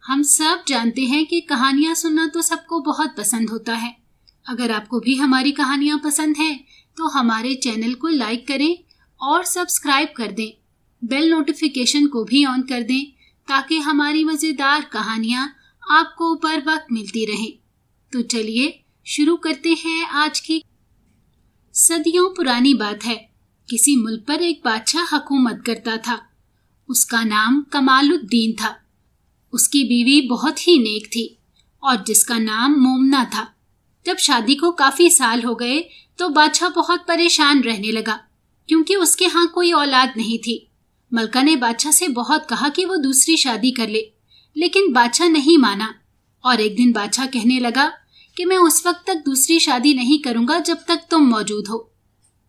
हम सब जानते हैं कि कहानियाँ सुनना तो सबको बहुत पसंद होता है। अगर आपको भी हमारी कहानियाँ पसंद हैं तो हमारे चैनल को लाइक करें और सब्सक्राइब कर दें। बेल नोटिफिकेशन को भी ऑन कर दें ताकि हमारी मज़ेदार कहानियाँ आपको बर वक्त मिलती रहें। तो चलिए शुरू करते हैं आज की। सदियों पुरानी बात है। किसी मुल्क पर एक बादशाह हुकूमत करता था। उसका नाम कमालुद्दीन था। उसकी बीवी बहुत ही नेक थी और जिसका नाम मोमना था। जब शादी को काफ़ी साल हो गए तो बादशाह बहुत परेशान रहने लगा क्योंकि उसके यहाँ कोई औलाद नहीं थी। मलका ने बादशाह से बहुत कहा कि वो दूसरी शादी कर ले, लेकिन बादशाह नहीं माना और एक दिन बादशाह कहने लगा कि मैं उस वक्त तक दूसरी शादी नहीं करूँगा जब तक तुम मौजूद हो।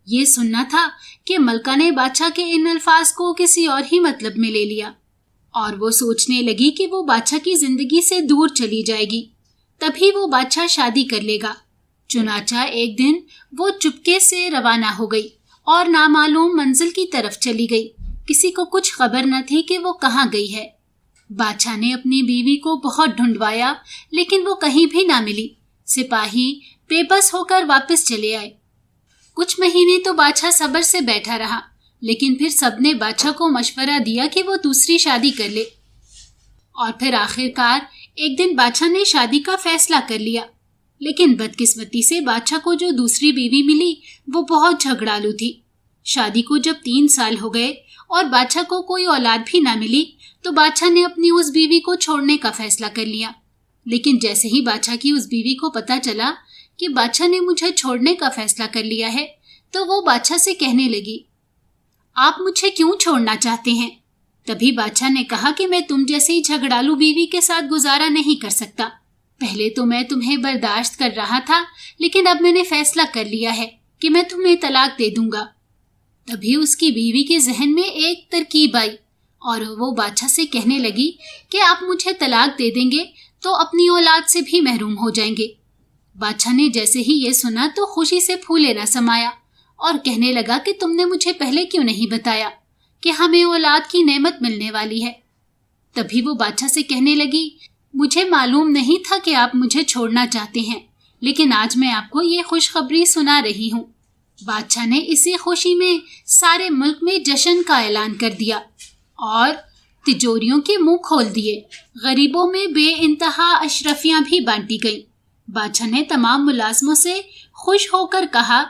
ये सुनना था कि मलका ने बादशाह के इन अल्फाज को किसी और ही मतलब में ले लिया और वो सोचने लगी कि वो बादशाह की जिंदगी से दूर चली जाएगी, तभी वो बादशाह शादी कर लेगा। चुनाचा एक दिन वो चुपके से रवाना हो गई और नामालूम मंजिल की तरफ चली गई। किसी को कुछ खबर न थी कि वो कहाँ गई है। बादशाह ने अपनी बीवी को बहुत ढूंढवाया लेकिन वो कहीं भी ना मिली। सिपाही बेबस होकर वापस चले आए। कुछ महीने तो बादशाह सब्र से बैठा रहा, लेकिन फिर सबने बादशाह को मशवरा दिया कि वो दूसरी शादी कर ले। और फिर आखिरकार एक दिन बादशाह ने शादी का फैसला कर लिया। लेकिन बदकिस्मती से बादशाह को जो दूसरी बीवी मिली वो बहुत झगड़ालू थी। शादी को जब 3 साल हो गए और बादशाह को कोई औलाद भी ना मिली तो बादशाह ने अपनी उस बीवी को छोड़ने का फैसला कर लिया। लेकिन जैसे ही बादशाह की उस बीवी को पता चला कि बादशाह ने मुझे छोड़ने का फैसला कर लिया है तो वो बादशाह से कहने लगी, आप मुझे क्यों छोड़ना चाहते हैं? तभी बादशाह ने कहा कि मैं तुम जैसी झगड़ालू बीवी के साथ गुजारा नहीं कर सकता। पहले तो मैं तुम्हें बर्दाश्त कर रहा था, लेकिन अब मैंने फैसला कर लिया है कि मैं तुम्हें तलाक दे दूंगा। तभी उसकी बीवी के जहन में एक तरकीब आई और वो बादशाह से कहने लगी कि आप मुझे तलाक दे देंगे तो अपनी औलाद से भी महरूम हो जाएंगे। बादशाह ने जैसे ही ये सुना तो खुशी से फूले न समाया और कहने लगा कि तुमने मुझे पहले क्यों नहीं बताया कि हमें औलाद की नेमत मिलने वाली है। तभी वो बादशाह से कहने लगी, मुझे मालूम नहीं था कि आप मुझे छोड़ना चाहते हैं, लेकिन आज मैं आपको ये खुशखबरी सुना रही हूँ। बादशाह ने इसी खुशी में सारे मुल्क में जश्न का ऐलान कर दिया और तिजोरियों के मुंह खोल दिए। गरीबों में बेइंतहा अशरफियाँ भी बांटी गईं। बादशाह ने तमाम मुलाजमों से खुश होकर कहा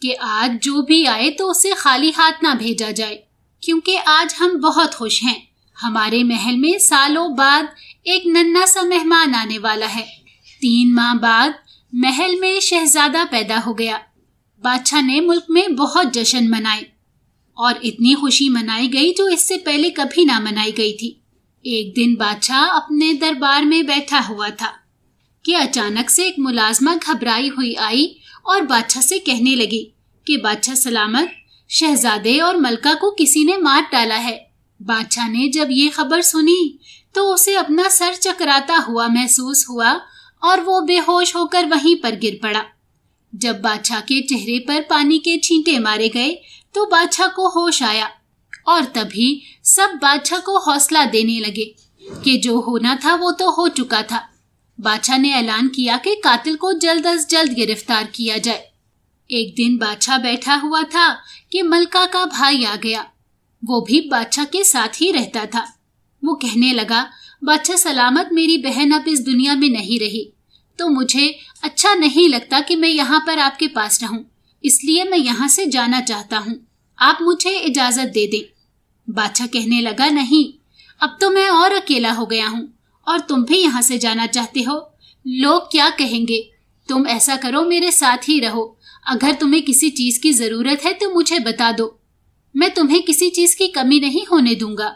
कि आज जो भी आए तो उसे खाली हाथ ना भेजा जाए, क्योंकि आज हम बहुत खुश हैं। हमारे महल में सालों बाद एक नन्हा सा मेहमान आने वाला है। 3 माह बाद महल में शहजादा पैदा हो गया। बादशाह ने मुल्क में बहुत जश्न मनाए और इतनी खुशी मनाई गई जो इससे पहले कभी ना मनाई गई थी। एक दिन बादशाह अपने दरबार में बैठा हुआ था कि अचानक से एक मुलाजमा घबराई हुई आई और बादशाह से कहने लगी कि बादशाह सलामत, शहजादे और मलका को किसी ने मार डाला है। बादशाह ने जब ये खबर सुनी तो उसे अपना सर चकराता हुआ महसूस हुआ और वो बेहोश होकर वहीं पर गिर पड़ा। जब बादशाह के चेहरे पर पानी के छींटे मारे गए तो बादशाह को होश आया और तभी सब बादशाह को हौसला देने लगे कि जो होना था वो तो हो चुका था। बादशाह ने ऐलान किया कि कातिल को जल्द अज जल्द गिरफ्तार किया जाए। एक दिन बादशाह बैठा हुआ था कि मलका का भाई आ गया। वो भी बादशाह के साथ ही रहता था। वो कहने लगा, बादशाह सलामत, मेरी बहन अब इस दुनिया में नहीं रही तो मुझे अच्छा नहीं लगता कि मैं यहाँ पर आपके पास रहूं, इसलिए मैं यहाँ से जाना चाहता हूँ। आप मुझे इजाज़त दे दें। बादशाह कहने लगा, नहीं, अब तो मैं और अकेला हो गया हूँ और तुम भी यहाँ से जाना चाहते हो। लोग क्या कहेंगे? तुम ऐसा करो, मेरे साथ ही रहो। अगर तुम्हें किसी चीज़ की ज़रूरत है तो मुझे बता दो, मैं तुम्हें किसी चीज़ की कमी नहीं होने दूंगा।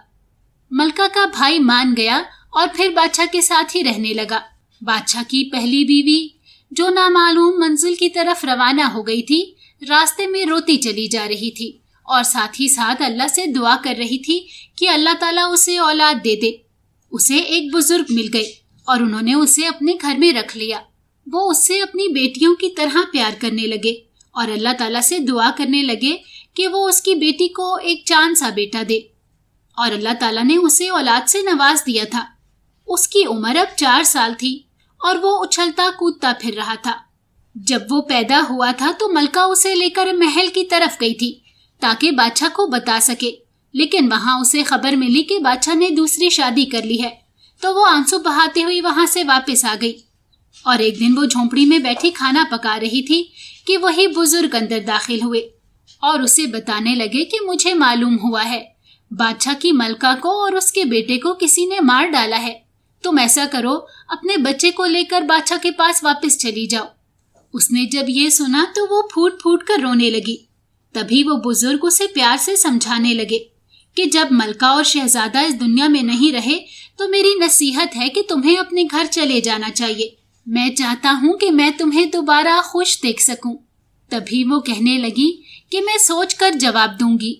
मलका का भाई मान गया और फिर बादशाह के साथ ही रहने लगा। बादशाह की पहली बीवी जो नामालूम मंजिल की तरफ रवाना हो गई थी, रास्ते में रोती चली जा रही थी और साथ ही साथ अल्लाह से दुआ कर रही थी कि अल्लाह ताला उसे औलाद दे दे। उसे एक बुजुर्ग मिल गए और उन्होंने उसे अपने घर में रख लिया। वो उससे अपनी बेटियों की तरह प्यार करने लगे और अल्लाह ताला से दुआ करने लगे कि वो उसकी बेटी को एक चांद सा बेटा दे। और अल्लाह ताला ने उसे औलाद से नवाज दिया था। उसकी उम्र अब 4 साल थी और वो उछलता कूदता फिर रहा था। जब वो पैदा हुआ था तो मलका उसे लेकर महल की तरफ गई थी ताकि बादशाह को बता सके, लेकिन वहां उसे खबर मिली कि बादशाह ने दूसरी शादी कर ली है। तो वो आंसू बहाते हुए वहां से वापस आ गई और एक दिन वो झोंपड़ी में बैठी खाना पका रही थी कि वही बुजुर्ग अंदर दाखिल हुए और उसे बताने लगे कि मुझे मालूम हुआ है बादशाह की मलका को और उसके बेटे को किसी ने मार डाला है। तुम ऐसा करो, अपने बच्चे को लेकर बादशाह के पास वापस चली जाओ। उसने जब ये सुना तो वो फूट फूट कर रोने लगी। तभी वो बुजुर्ग उसे प्यार से समझाने लगे कि जब मलका और शहजादा इस दुनिया में नहीं रहे तो मेरी नसीहत है कि तुम्हें अपने घर चले जाना चाहिए। मैं चाहता हूँ कि मैं तुम्हें दोबारा खुश देख सकूं। तभी वो कहने लगी कि मैं सोचकर जवाब दूंगी।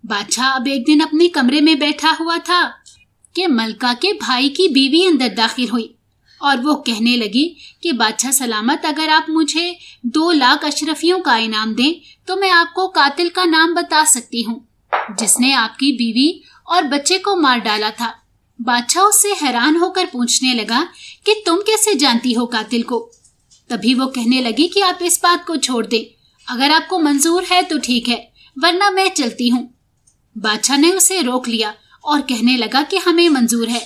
बादशाह अब एक दिन अपने कमरे में बैठा हुआ था कि मलका के भाई की बीवी अंदर दाखिल हुई और वो कहने लगी कि बादशाह सलामत, अगर आप मुझे 2 लाख अशरफियों का इनाम दें तो मैं आपको कातिल का नाम बता सकती हूँ जिसने आपकी बीवी और बच्चे को मार डाला था। बादशाह उससे हैरान होकर पूछने लगा कि तुम कैसे जानती हो कातिल को। तभी वो कहने लगी कि आप इस बात को छोड़ दें, अगर आपको मंजूर है तो ठीक है, वरना मैं चलती हूँ। बादशाह ने उसे रोक लिया और कहने लगा कि हमें मंजूर है,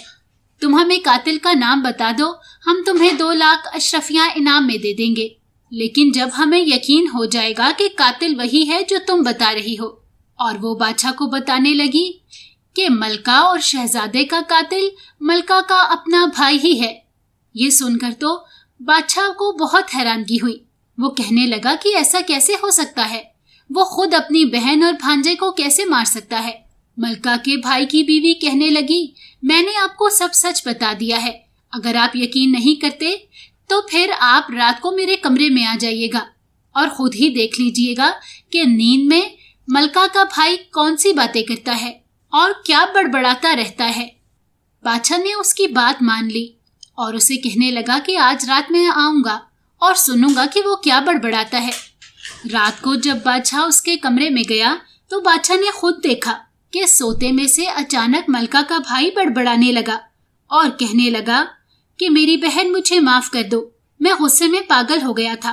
तुम हमें कातिल का नाम बता दो, हम तुम्हें 2 लाख अशरफियां इनाम में दे देंगे। लेकिन जब हमें यकीन हो जाएगा कि कातिल वही है जो तुम बता रही हो। और वो बादशाह को बताने लगी कि मलका और शहजादे का कातिल मलका का अपना भाई ही है। ये सुनकर तो बादशाह को बहुत हैरानगी हुई। वो कहने लगा कि ऐसा कैसे हो सकता है, वो खुद अपनी बहन और भांजे को कैसे मार सकता है। मलका के भाई की बीवी कहने लगी, मैंने आपको सब सच बता दिया है, अगर आप यकीन नहीं करते तो फिर आप रात को मेरे कमरे में आ जाइएगा और खुद ही देख लीजिएगा कि नींद में मलका का भाई कौन सी बातें करता है और क्या बड़बड़ाता रहता है। बादशाह ने उसकी बात मान ली और उसे कहने लगा कि आज रात में आऊंगा और सुनूंगा कि वो क्या बड़बड़ाता है। रात को जब बादशाह उसके कमरे में गया तो बादशाह ने खुद देखा कि सोते में से अचानक मलका का भाई बड़बड़ाने लगा और कहने लगा कि मेरी बहन मुझे माफ कर दो, मैं गुस्से में पागल हो गया था।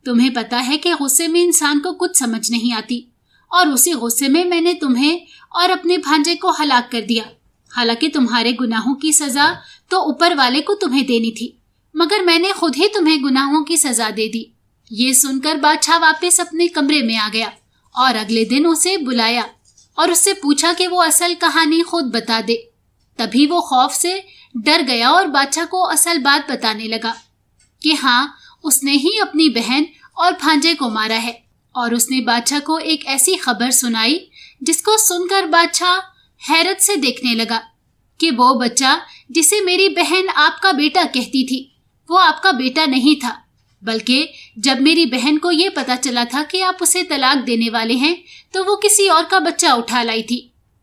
तुम्हें पता है कि गुस्से में इंसान को कुछ समझ नहीं आती और उसी गुस्से में मैंने तुम्हें और अपने भांजे को हलाक कर दिया। हालांकि तुम्हारे गुनाहों की सजा तो ऊपर वाले को तुम्हें देनी थी, मगर मैंने खुद ही तुम्हें गुनाहों की सजा दे दी। ये सुनकर बादशाह वापस अपने कमरे में आ गया और अगले दिन उसे बुलाया और उससे पूछा कि वो असल कहानी खुद बता दे। तभी वो खौफ से डर गया और बादशाह को असल बात बताने लगा कि हाँ, उसने ही अपनी बहन और भांजे को मारा है। और उसने बादशाह को एक ऐसी खबर सुनाई जिसको सुनकर बादशाह हैरत से देखने लगा कि वो बच्चा जिसे मेरी बहन आपका बेटा कहती थी वो आपका बेटा नहीं था, बल्कि जब मेरी बहन को ये पता चला था कि आप उसे तलाक देने वाले हैं तो वो किसी और का बच्चा उठा लाई थी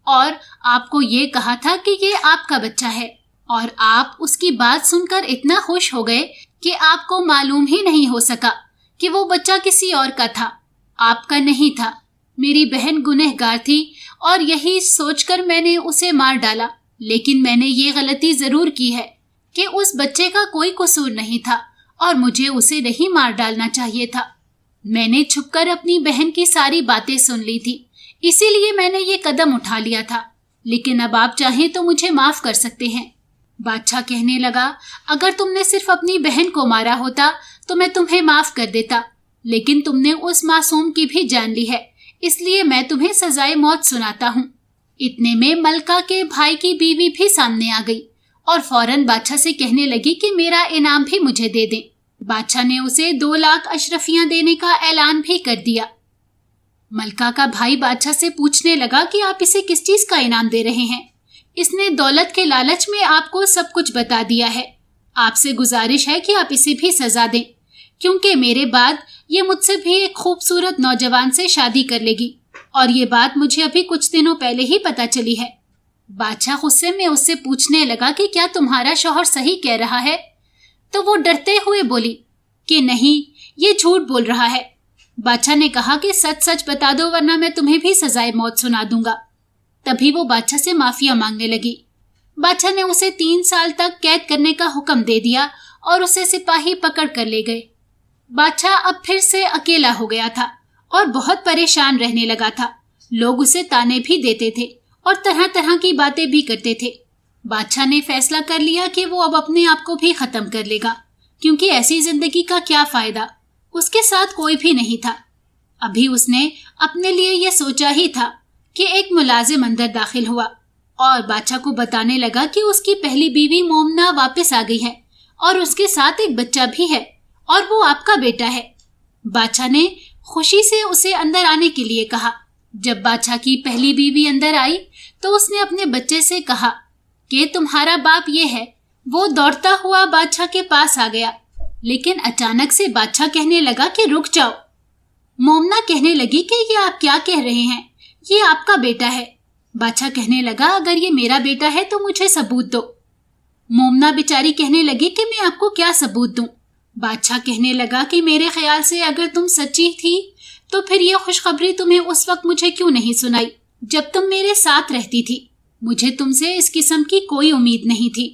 और आपको ये कहा था कि ये आपका बच्चा है। और आप उसकी बात सुनकर इतना खुश हो गए कि आपको मालूम ही नहीं हो सका कि वो बच्चा किसी और का था, आपका नहीं था। मेरी बहन गुनहगार थी और यही सोचकर मैंने उसे मार डाला, लेकिन मैंने ये गलती जरूर की है कि उस बच्चे का कोई कसूर नहीं था और मुझे उसे नहीं मार डालना चाहिए था। मैंने छुपकर अपनी बहन की सारी बातें सुन ली थी, इसीलिए मैंने ये कदम उठा लिया था, लेकिन अब आप चाहें तो मुझे माफ कर सकते हैं। बादशाह कहने लगा, अगर तुमने सिर्फ अपनी बहन को मारा होता तो मैं तुम्हें माफ कर देता, लेकिन तुमने उस मासूम की भी जान ली है, इसलिए मैं तुम्हें सजाए मौत सुनाता हूँ। इतने में मलका के भाई की बीवी भी सामने आ गई और फौरन बादशाह से कहने लगी कि मेरा इनाम भी मुझे दे दें। बादशाह ने उसे 2 लाख अशरफियां देने का ऐलान भी कर दिया। मलका का भाई बादशाह से पूछने लगा कि आप इसे किस चीज का इनाम दे रहे हैं। इसने दौलत के लालच में आपको सब कुछ बता दिया है। आपसे गुजारिश है कि आप इसे भी सजा दें, क्योंकि मेरे बाद ये मुझसे भी एक खूबसूरत नौजवान से शादी कर लेगी और ये बात मुझे अभी कुछ दिनों पहले ही पता चली है। बादशाह गुस्से में उससे पूछने लगा कि क्या तुम्हारा शौहर सही कह रहा है? तो वो डरते हुए बोली कि नहीं, ये झूठ बोल रहा है। बादशाह ने कहा कि सच सच बता दो, वरना मैं तुम्हें भी सजाए मौत सुना दूंगा। तभी वो बादशाह से माफिया मांगने लगी। बादशाह ने उसे 3 साल तक कैद करने का हुक्म दे दिया और उसे सिपाही पकड़ कर ले गए। बादशाह अब फिर से अकेला हो गया था और बहुत परेशान रहने लगा था। लोग उसे ताने भी देते थे और तरह तरह की बातें भी करते थे। बादशाह ने फैसला कर लिया कि वो अब अपने आप को भी खत्म कर लेगा, क्योंकि ऐसी जिंदगी का क्या फायदा, उसके साथ कोई भी नहीं था। अभी उसने अपने लिए यह सोचा ही था कि एक मुलाजिम अंदर दाखिल हुआ और बादशाह को बताने लगा कि उसकी पहली बीवी मोमना वापस आ गई है और उसके साथ एक बच्चा भी है और वो आपका बेटा है। बादशाह ने खुशी से उसे अंदर आने के लिए कहा। जब बादशाह की पहली बीवी अंदर आई तो उसने अपने बच्चे से कहा कि तुम्हारा बाप ये है। वो दौड़ता हुआ बादशाह के पास आ गया, लेकिन अचानक से बादशाह कहने लगा कि रुक जाओ। मोमना कहने लगी कि ये आप क्या कह रहे हैं, ये आपका बेटा है। बादशाह कहने लगा अगर ये मेरा बेटा है तो मुझे सबूत दो। मोमना बेचारी कहने लगी कि मैं आपको क्या सबूत दूं। बादशाह कहने लगा कि मेरे ख्याल से अगर तुम सच्ची थी तो फिर ये खुशखबरी तुम्हें उस वक्त मुझे क्यों नहीं सुनाई जब तुम मेरे साथ रहती थी। मुझे तुमसे इस किस्म की कोई उम्मीद नहीं थी।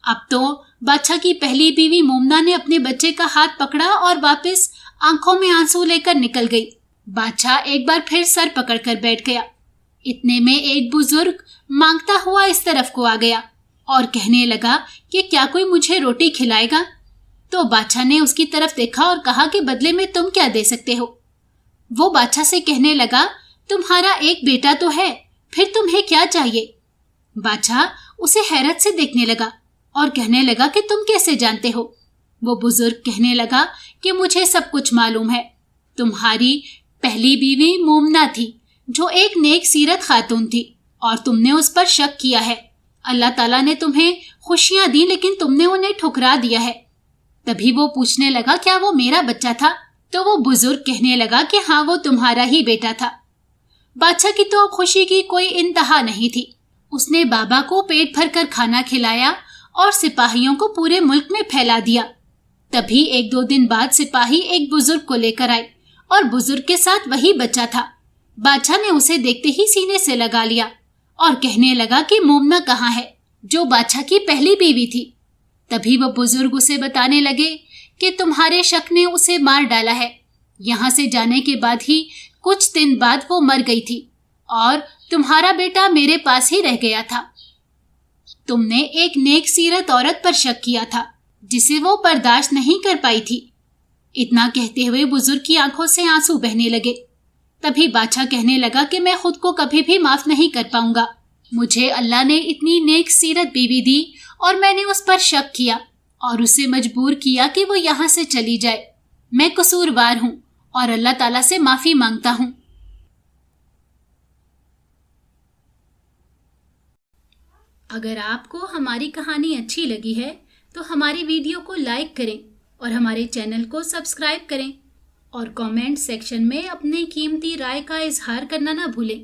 अब तो बादशाह की पहली बीवी मोमना ने अपने बच्चे का हाथ पकड़ा और वापस आंखों में आंसू लेकर निकल गई। बादशाह एक बार फिर सर पकड़कर बैठ गया। इतने में एक बुजुर्ग मांगता हुआ इस तरफ को आ गया और कहने लगा कि क्या कोई मुझे रोटी खिलाएगा। तो बादशाह ने उसकी तरफ देखा और कहा कि बदले में तुम क्या दे सकते हो। वो बादशाह से कहने लगा तुम्हारा एक बेटा तो है, फिर तुम्हें क्या चाहिए। बादशाह उसे हैरत से देखने लगा और कहने लगा कि तुम कैसे जानते हो। वो बुजुर्ग कहने लगा कि मुझे सब कुछ मालूम है। तुम्हारी पहली बीवी मोमना थी जो एक नेक सीरत खातून थी और तुमने उस पर शक किया है। अल्लाह ताला ने तुम्हें खुशियां दी लेकिन तुमने उन्हें ठुकरा दिया है। तभी वो पूछने लगा क्या वो मेरा बच्चा था। तो वो बुजुर्ग कहने लगा कि हाँ वो तुम्हारा ही बेटा था। बादशाह की तो खुशी की कोई इंतहा नहीं थी। उसने बाबा को पेट भर कर खाना खिलाया और सिपाहियों को पूरे मुल्क में फैला दिया। तभी 1-2 दिन बाद सिपाही एक बुजुर्ग को लेकर आए और बुजुर्ग के साथ वही बच्चा था। बादशाह ने उसे देखते ही सीने से लगा लिया और कहने लगा कि मोमना कहाँ है, जो बादशाह की पहली बीवी थी। तभी वह बुजुर्ग उसे बताने लगे कि तुम्हारे शक ने उसे मार डाला है। यहाँ से जाने के बाद ही कुछ दिन बाद वो मर गई थी और तुम्हारा बेटा मेरे पास ही रह गया था। तुमने एक नेक सीरत औरत पर शक किया था जिसे वो बर्दाश्त नहीं कर पाई थी। इतना कहते हुए बुजुर्ग की आंखों से आंसू बहने लगे। तभी बादशाह कहने लगा कि मैं खुद को कभी भी माफ नहीं कर पाऊंगा। मुझे अल्लाह ने इतनी नेक सीरत बीवी दी और मैंने उस पर शक किया और उसे मजबूर किया कि वो यहाँ से चली जाए। मैं कसूरवार हूँ और अल्लाह ताला से माफी मांगता हूँ। अगर आपको हमारी कहानी अच्छी लगी है तो हमारी वीडियो को लाइक करें और हमारे चैनल को सब्सक्राइब करें और कमेंट सेक्शन में अपनी कीमती राय का इजहार करना ना भूलें।